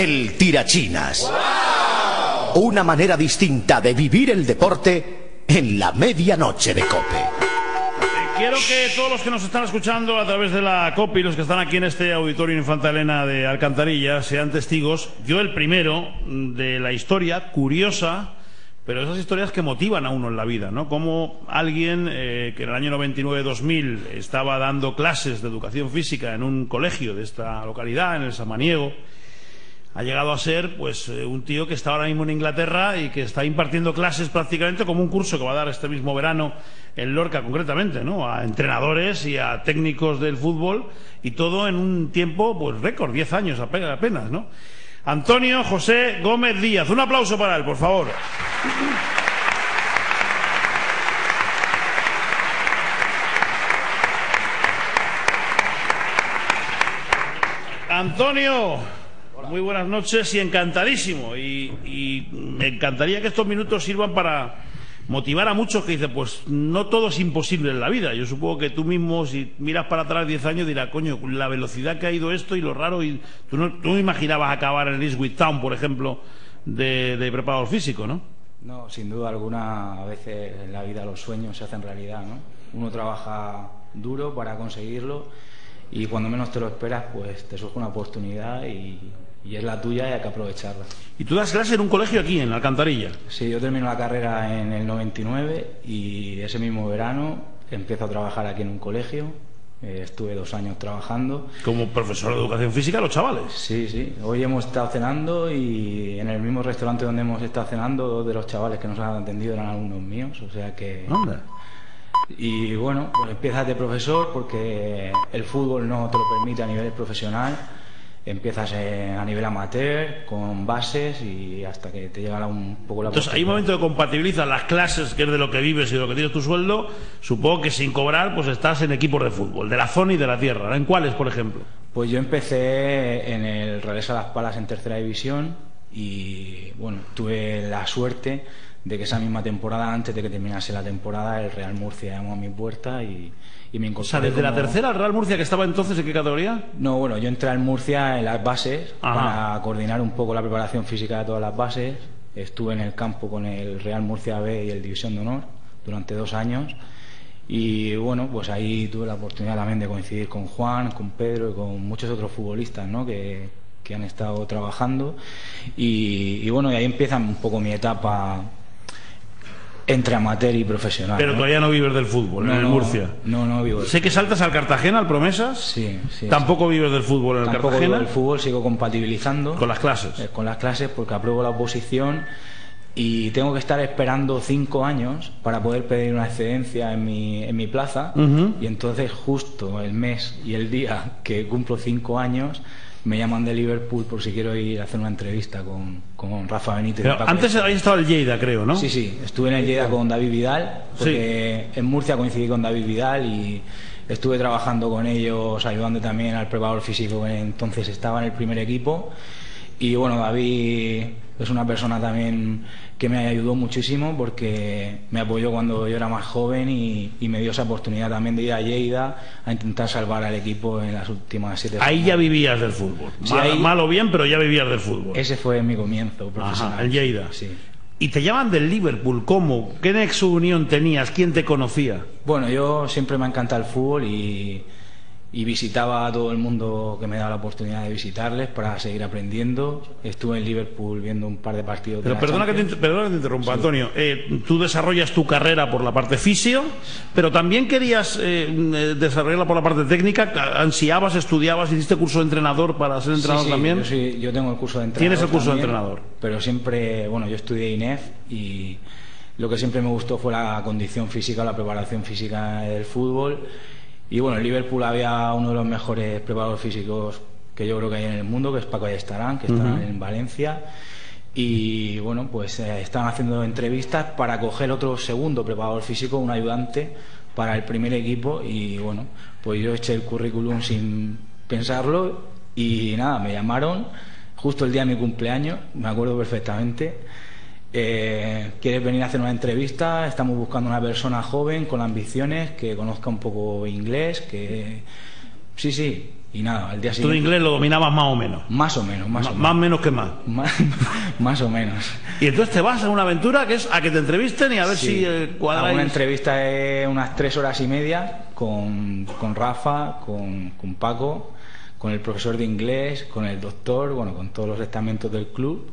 El tirachinas. ¡Wow! Una manera distinta de vivir el deporte en la medianoche de COPE. Quiero que todos los que nos están escuchando a través de la COPE y los que están aquí en este auditorio Infanta Elena de Alcantarilla sean testigos, yo el primero, de la historia curiosa, pero esas historias que motivan a uno en la vida, ¿no? Como alguien que en el año 99-2000 estaba dando clases de educación física en un colegio de esta localidad, en el Samaniego, ha llegado a ser pues un tío que está ahora mismo en Inglaterra y que está impartiendo clases prácticamente como un curso que va a dar este mismo verano en Lorca concretamente, ¿no? A entrenadores y a técnicos del fútbol, y todo en un tiempo pues récord, 10 años apenas, ¿no? Antonio José Gómez Díaz, un aplauso para él, por favor. Antonio, muy buenas noches y encantadísimo, y me encantaría que estos minutos sirvan para motivar a muchos que dicen, pues no todo es imposible en la vida. Yo supongo que tú mismo, si miras para atrás 10 años, dirás, coño, la velocidad que ha ido esto y lo raro, y tú no imaginabas acabar en el Ipswich Town, por ejemplo, de preparador físico, ¿no? No, sin duda alguna, a veces en la vida los sueños se hacen realidad, ¿no? Uno trabaja duro para conseguirlo y cuando menos te lo esperas, pues te surge una oportunidad y es la tuya y hay que aprovecharla. ¿Y tú das clase en un colegio aquí, en Alcantarilla? Sí, yo termino la carrera en el 99 y ese mismo verano empiezo a trabajar aquí en un colegio. Estuve 2 años trabajando. ¿Como profesor de educación física a los chavales? Sí, sí. Hoy hemos estado cenando y en el mismo restaurante donde hemos estado cenando, 2 de los chavales que nos han atendido eran alumnos míos, o sea que... ¿Dónde? Y bueno, pues empiezas de profesor porque el fútbol no te lo permite a nivel profesional. Empiezas a nivel amateur, con bases y hasta que te llega un poco la... Entonces hay un momento de compatibilizar las clases, que es de lo que vives y de lo que tienes tu sueldo. Supongo que sin cobrar pues estás en equipos de fútbol, de la zona y de la tierra. ¿En cuáles, por ejemplo? Pues yo empecé en el Realesa Las Palas en tercera división y bueno, tuve la suerte de que esa misma temporada, antes de que terminase la temporada, el Real Murcia llamó a mi puerta y me incorporé. O sea, desde la tercera, el Real Murcia, que estaba entonces, ¿en qué categoría? No, bueno, yo entré al Murcia en las bases. Ajá. Para coordinar un poco la preparación física de todas las bases. Estuve en el campo con el Real Murcia B y el División de Honor durante 2 años y bueno, pues ahí tuve la oportunidad también de coincidir con Juan, con Pedro y con muchos otros futbolistas, ¿no? que han estado trabajando y bueno, y ahí empieza un poco mi etapa entre amateur y profesional. Pero ¿no? Todavía no vives del fútbol, ¿no? En el Murcia. No vivo. Sé que saltas al Cartagena, al Promesas. Sí. Tampoco vives del fútbol en el Cartagena. Tampoco vivo del fútbol, sigo compatibilizando. ¿Con las clases? Con las clases, porque apruebo la oposición y tengo que estar esperando 5 años para poder pedir una excedencia en mi plaza. Y entonces justo el mes y el día que cumplo 5 años me llaman de Liverpool por si quiero ir a hacer una entrevista con Rafa Benítez. Pero antes habéis estado el Lleida, creo, ¿no? Sí, estuve en el Lleida con David Vidal, porque en Murcia coincidí con David Vidal y estuve trabajando con ellos, ayudando también al preparador físico que entonces estaba en el primer equipo. Y bueno, David es una persona también que me ayudó muchísimo porque me apoyó cuando yo era más joven y me dio esa oportunidad también de ir a Lleida a intentar salvar al equipo en las últimas 7 semanas. Ahí ya vivías del fútbol. Sí, mal o bien, pero ya vivías del fútbol. Ese fue mi comienzo profesional. Ajá, el Lleida. Sí. ¿Y te llaman del Liverpool? ¿Cómo? ¿Qué nexo de unión tenías? ¿Quién te conocía? Bueno, yo siempre me ha encantado el fútbol y visitaba a todo el mundo que me daba la oportunidad de visitarles para seguir aprendiendo. Estuve en Liverpool viendo un par de partidos. Pero perdona que te interrumpa, sí. Antonio. Tú desarrollas tu carrera por la parte fisio, pero también querías desarrollarla por la parte técnica. ¿Ansiabas, estudiabas, hiciste curso de entrenador para ser entrenador también? Yo tengo el curso de entrenador. ¿Tienes el curso también, de entrenador? Pero siempre, bueno, yo estudié INEF y lo que siempre me gustó fue la condición física, la preparación física del fútbol. Y bueno, en Liverpool había uno de los mejores preparadores físicos que yo creo que hay en el mundo, que es Paco Ayestarán, que está en Valencia. Y bueno, pues están haciendo entrevistas para coger otro segundo preparador físico, un ayudante para el primer equipo. Y bueno, pues yo eché el currículum sin pensarlo y nada, me llamaron justo el día de mi cumpleaños, me acuerdo perfectamente. ¿Quieres venir a hacer una entrevista? Estamos buscando una persona joven con ambiciones, que conozca un poco inglés, que sí, Y nada, al día Tú siguiente... de inglés lo dominabas más o menos. Más o menos, más o menos. Más menos que más. Más o menos. Y entonces te vas a una aventura que es a que te entrevisten y a ver Sí. si cuadráis. Una entrevista de unas 3 horas y media con Rafa, con Paco, con el profesor de inglés, con el doctor, bueno, con todos los estamentos del club.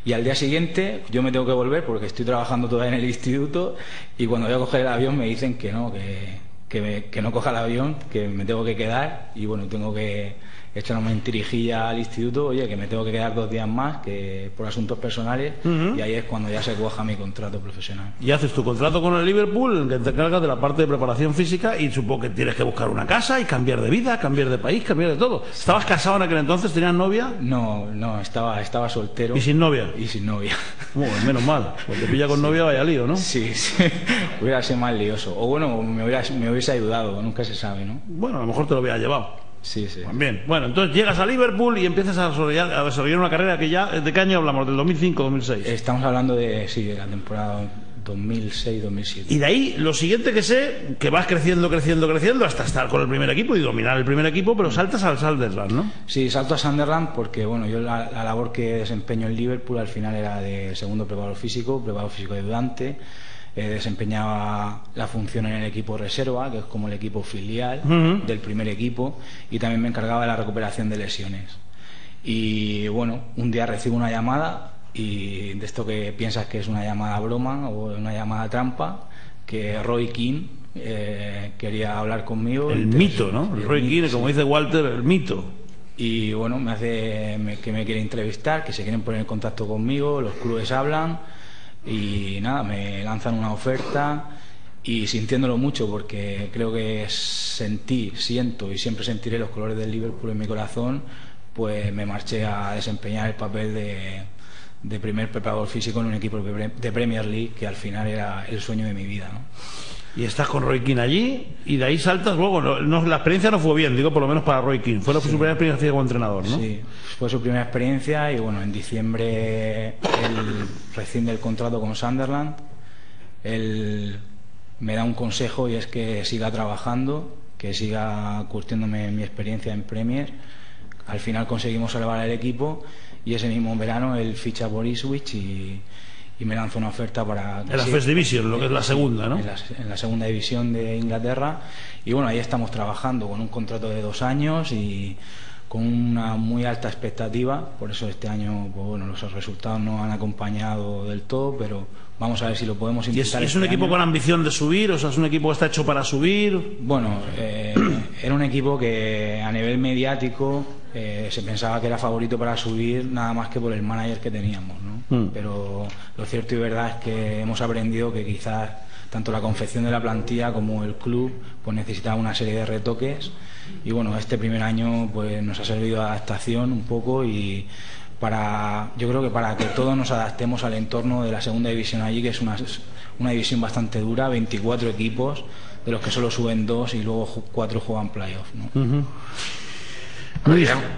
Y al día siguiente yo me tengo que volver porque estoy trabajando todavía en el instituto, y cuando voy a coger el avión me dicen que no, que no coja el avión, que me tengo que quedar, y bueno, tengo que echar una mentirijilla al instituto, oye, que me tengo que quedar 2 días más, que por asuntos personales, y ahí es cuando ya se cuaja mi contrato profesional. Y haces tu contrato con el Liverpool, en que te encargas de la parte de preparación física, y supongo que tienes que buscar una casa y cambiar de vida, cambiar de país, cambiar de todo. ¿Estabas casado en aquel entonces? ¿Tenías novia? No, estaba soltero. ¿Y sin novia? Y sin novia. Bueno, menos mal, porque te pilla con novia vaya lío, ¿no? Sí, hubiera sido más lioso. O bueno, me hubiese ayudado, nunca se sabe, ¿no? Bueno, a lo mejor te lo hubiera llevado. Sí. Bien, bueno, entonces llegas a Liverpool y empiezas a desarrollar una carrera que ya... ¿De qué año hablamos? ¿Del 2005-2006? Estamos hablando de la temporada 2006-2007. Y de ahí, lo siguiente que sé, que vas creciendo hasta estar con el primer equipo y dominar el primer equipo, pero saltas al Sunderland, ¿no? Sí, salto a Sunderland porque, bueno, yo la labor que desempeño en Liverpool al final era de segundo preparador físico ayudante. Desempeñaba la función en el equipo reserva, que es como el equipo filial del primer equipo, y también me encargaba de la recuperación de lesiones. Y bueno, un día recibo una llamada, y de esto que piensas que es una llamada broma o una llamada trampa, que Roy Keane quería hablar conmigo. El mito, ¿no? Roy Keane, como dice Walter, el mito. Y bueno, que me quiere entrevistar, que se quieren poner en contacto conmigo, los clubes hablan. Y nada, me lanzan una oferta, y sintiéndolo mucho, porque creo que siento y siempre sentiré los colores del Liverpool en mi corazón, pues me marché a desempeñar el papel de primer preparador físico en un equipo de Premier League, que al final era el sueño de mi vida, ¿no? Y estás con Roy Keane allí, y de ahí saltas luego. La experiencia no fue bien, digo, por lo menos para Roy Keane. Fue su primera experiencia como entrenador, ¿no? Sí, fue su primera experiencia, y bueno, en diciembre él rescinde el contrato con Sunderland. Él me da un consejo, y es que siga trabajando, que siga curtiéndome mi experiencia en Premier. Al final conseguimos salvar el equipo, y ese mismo verano él ficha por Ipswich y me lanza una oferta para... En la First Division, lo que es la segunda, ¿no? En la segunda división de Inglaterra. Y bueno, ahí estamos trabajando con un contrato de 2 años y con una muy alta expectativa. Por eso este año, pues bueno, los resultados no han acompañado del todo, pero vamos a ver si lo podemos intentar. ¿Y es un equipo con ambición de subir? O sea, ¿es un equipo que está hecho para subir? Bueno, era un equipo que a nivel mediático se pensaba que era favorito para subir, nada más que por el manager que teníamos, ¿no? Pero lo cierto y verdad es que hemos aprendido que quizás tanto la confección de la plantilla como el club pues necesitaba una serie de retoques, y bueno, este primer año pues nos ha servido de adaptación un poco, y yo creo que para que todos nos adaptemos al entorno de la segunda división allí, que es una división bastante dura, 24 equipos, de los que solo suben 2 y luego 4 juegan playoff, ¿no?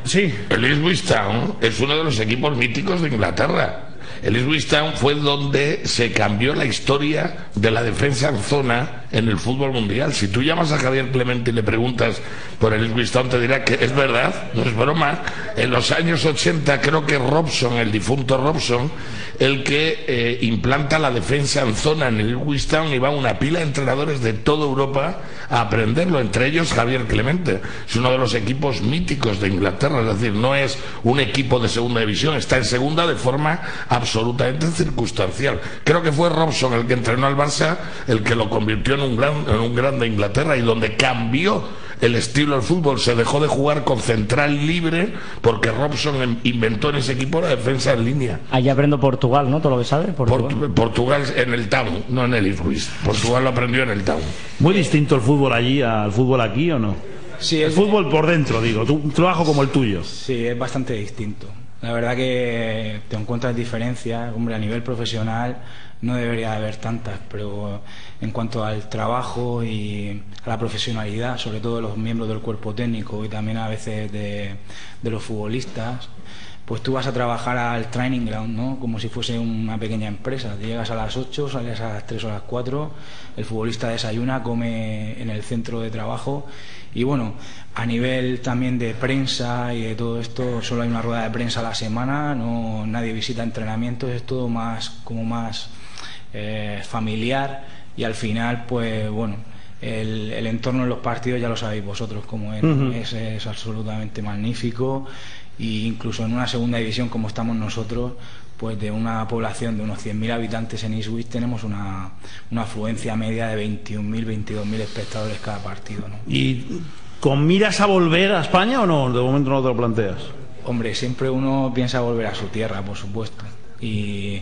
Sí. El Ipswich Town es uno de los equipos míticos de Inglaterra. El Ipswich Town fue donde se cambió la historia de la defensa en zona en el fútbol mundial. Si tú llamas a Javier Clemente y le preguntas por el Ipswich Town, te dirá que es verdad, no es broma. En los años 80 creo que Robson, el difunto Robson, el que implanta la defensa en zona en el Ipswich Town, y va una pila de entrenadores de toda Europa a aprenderlo, entre ellos Javier Clemente. Es uno de los equipos míticos de Inglaterra, es decir, no es un equipo de segunda división, está en segunda de forma absolutamente circunstancial. Creo que fue Robson el que entrenó al Barça, el que lo convirtió en un gran de Inglaterra, y donde cambió el estilo del fútbol. Se dejó de jugar con central libre porque Robson inventó en ese equipo la defensa en línea. Allí aprendo Portugal, ¿no? Todo lo que sabes. Portugal en el Town, no en el Ipswich. Portugal lo aprendió en el Town. ¿Muy distinto el fútbol allí al fútbol aquí, o no? Sí, el fútbol por dentro, digo, un trabajo como el tuyo. Sí, es bastante distinto. La verdad que te encuentras diferencias, hombre, a nivel profesional no debería de haber tantas, pero en cuanto al trabajo y a la profesionalidad, sobre todo de los miembros del cuerpo técnico y también a veces de los futbolistas, pues tú vas a trabajar al training ground, ¿no? Como si fuese una pequeña empresa. Te llegas a las 8, sales a las 3 o a las 4, el futbolista desayuna, come en el centro de trabajo y bueno, a nivel también de prensa y de todo esto, solo hay una rueda de prensa a la semana, no, nadie visita entrenamientos, es todo más familiar y al final pues bueno, el entorno en los partidos ya lo sabéis vosotros cómo es, es absolutamente magnífico. Y incluso en una segunda división como estamos nosotros, pues de una población de unos 100.000 habitantes en Ipswich tenemos una afluencia media de 21.000, 22.000 espectadores cada partido, ¿no? ¿Y con miras a volver a España o no? De momento no te lo planteas. Hombre, siempre uno piensa volver a su tierra, por supuesto. Y,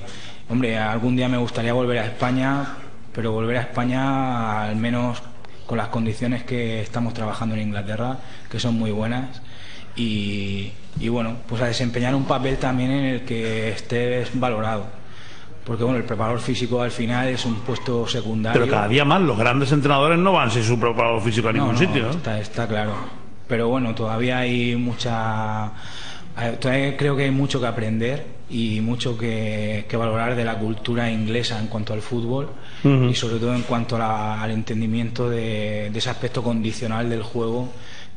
hombre, algún día me gustaría volver a España, pero volver a España al menos con las condiciones que estamos trabajando en Inglaterra, que son muy buenas. Y bueno, pues a desempeñar un papel también en el que estés valorado, porque bueno, el preparador físico al final es un puesto secundario. Pero cada día más los grandes entrenadores no van sin su preparador físico a ningún sitio, ¿no? Está claro, pero bueno, todavía creo que hay mucho que aprender y mucho que valorar de la cultura inglesa en cuanto al fútbol y sobre todo en cuanto al entendimiento de ese aspecto condicional del juego,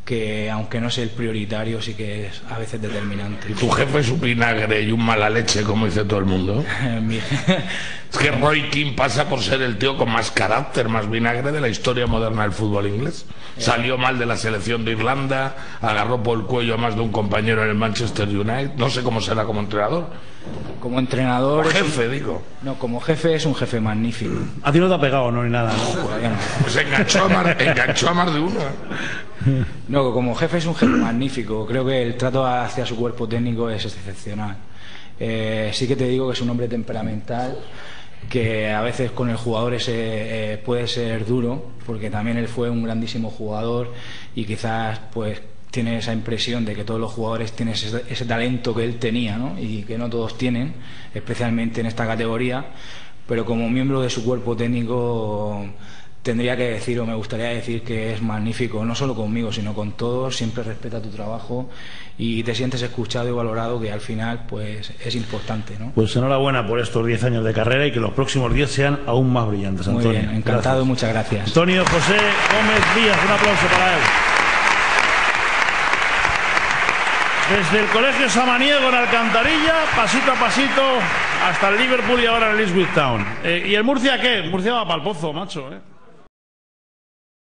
que aunque no sea el prioritario sí que es a veces determinante. ¿Y tu jefe es un vinagre y un mala leche, como dice todo el mundo? Es que Roy Keane pasa por ser el tío con más carácter, más vinagre de la historia moderna del fútbol inglés. Salió mal de la selección de Irlanda, agarró por el cuello a más de un compañero en el Manchester United. No sé cómo será como entrenador. Como entrenador... Como jefe, digo. No, como jefe es un jefe magnífico. A ti no te ha pegado, no, ni nada, ¿no? Todavía no. Pues enganchó a más de uno. No, como jefe es un jefe magnífico. Creo que el trato hacia su cuerpo técnico es excepcional. Sí que te digo que es un hombre temperamental, que a veces con el jugador puede ser duro, porque también él fue un grandísimo jugador y quizás pues tiene esa impresión de que todos los jugadores tienen ese talento que él tenía, ¿no? Y que no todos tienen, especialmente en esta categoría, pero como miembro de su cuerpo técnico tendría que decir, o me gustaría decir, que es magnífico, no solo conmigo sino con todos, siempre respeta tu trabajo y te sientes escuchado y valorado, que al final pues es importante, ¿no? Pues enhorabuena por estos 10 años de carrera y que los próximos 10 sean aún más brillantes, Antonio. Muy bien, encantado, muchas gracias. Antonio José Gómez Díaz, un aplauso para él. Desde el Colegio Samaniego en Alcantarilla, pasito a pasito, hasta el Liverpool y ahora en el Ipswich Town. ¿Y el Murcia qué? Murcia va para el pozo, macho, ¿eh?